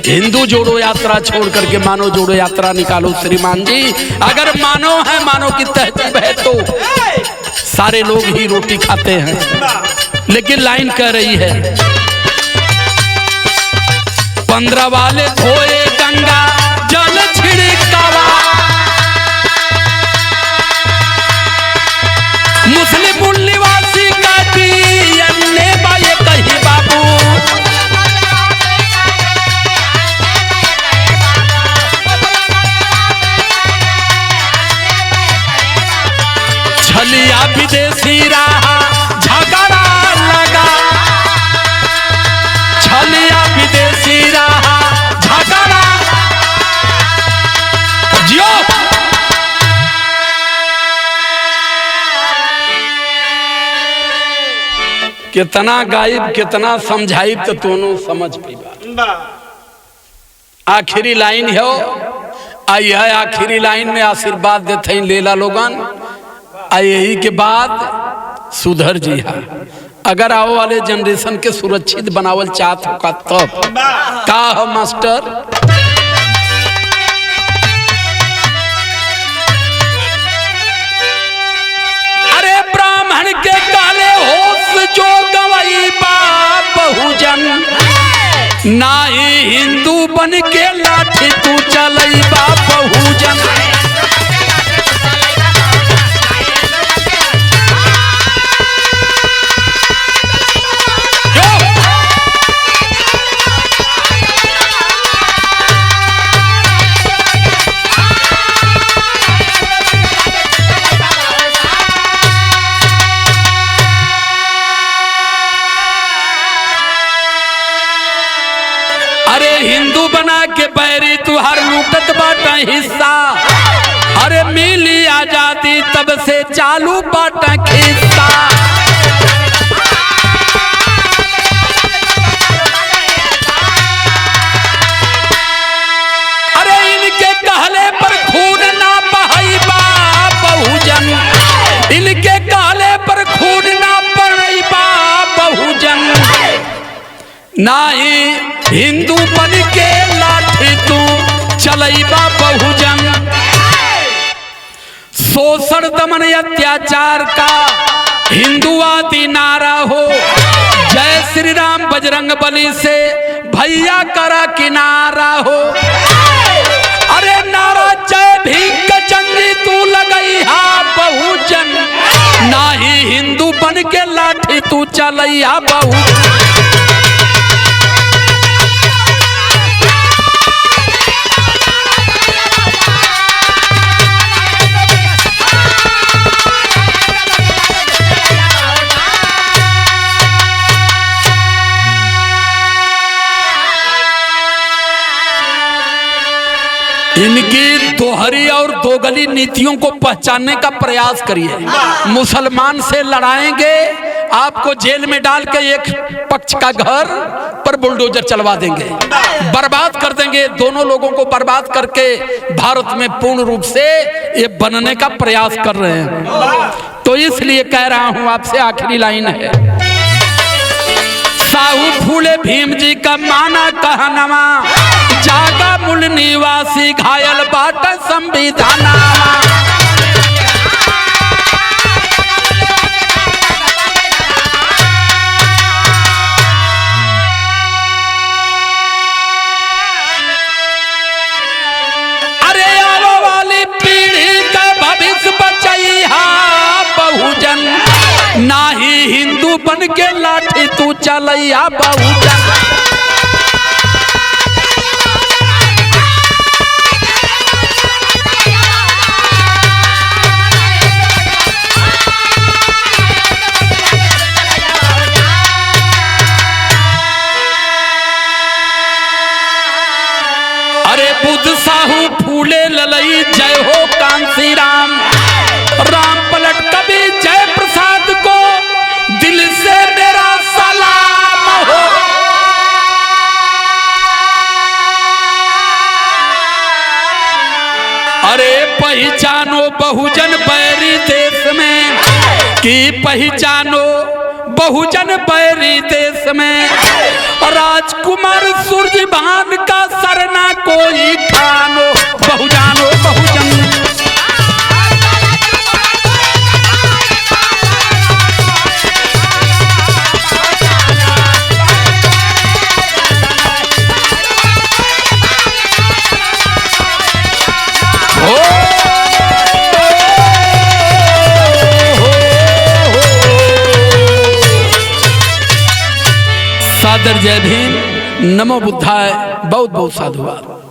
हिंदू जोड़ो यात्रा छोड़ करके मानव जोड़ो यात्रा निकालो श्रीमान जी। अगर मानव है, मानव की तहजीब है तो सारे लोग ही रोटी खाते हैं। लेकिन लाइन कह रही है 15 वाले धोए गंगा जल छिड़कावा, मुस्लिम निवासी का डीएनए बाये कही बाबू, छलिया विदेशी रहा झगड़ा लगा, छलिया विदेशी रहा झगड़ा जियो। कितना गायब कितना समझाई तो दोनों समझ पीबा। आखिरी लाइन है आई है, आखिरी लाइन में आशीर्वाद देते लेला लोगन आ यही के बाद सुधर जी है। अगर आओ वाले जनरेशन के सुरक्षित बनावल चाहत होगा तब का हो मास्टर। अरे ब्राह्मण के काले होश जो गवाई बा बहुजन, ना ही हिंदू बन के लाठी तू चलई बा बहुजन। हिंदू बना के बैरी तू हर लूटत बाटा हिस्सा, अरे मिली आजादी तब से चालू बाटा खिस्सा। अरे इनके कहले पर खून ना बहाई बा बहुजन, इनके कहले पर खून ना बहाई बा बहुजन, ना ही हिंदू बन के लाठी तू चलैबा बहुजन। शोषण दमन अत्याचार का हिंदुवादी नारा हो, जय श्री राम बजरंग बली से भैया करा किनारा हो। अरे नारा जय भीम का जंगी तू लगई हा बहुजन, ना ही हिंदू बन के लाठी तू चलैया बहुजन। इनकी दोहरी और दोगली नीतियों को पहचानने का प्रयास करिए। मुसलमान से लड़ाएंगे, आपको जेल में डाल के एक पक्ष का घर पर बुलडोजर चलवा देंगे, बर्बाद कर देंगे। दोनों लोगों को बर्बाद करके भारत में पूर्ण रूप से ये बनने का प्रयास कर रहे हैं। तो इसलिए कह रहा हूं आपसे, आखिरी लाइन है, साहू फूले भीम जी का माना कहनवा, जागा मूल निवासी घायल बाट संविधान। अरे आने वाली पीढ़ी का भविष्य बचैहा बहुजन, ना ही हिंदू बन के लाठी तू चलैया बहुजन। अरे बुद्ध साहू फूले ललई जय हो कांसी राम, राम पलट कवि जय प्रसाद को दिल से मेरा सलाम हो। अरे पहचानो बहुजन बैरी देश में, कि पहचानो बहुजन बैरी देश में, राजकुमार सूरजभान का कोई ठानो, बहु जानो बहुजन। सादर जय भीम, नमो बुद्धाय, बहुत बहुत साधुवाद।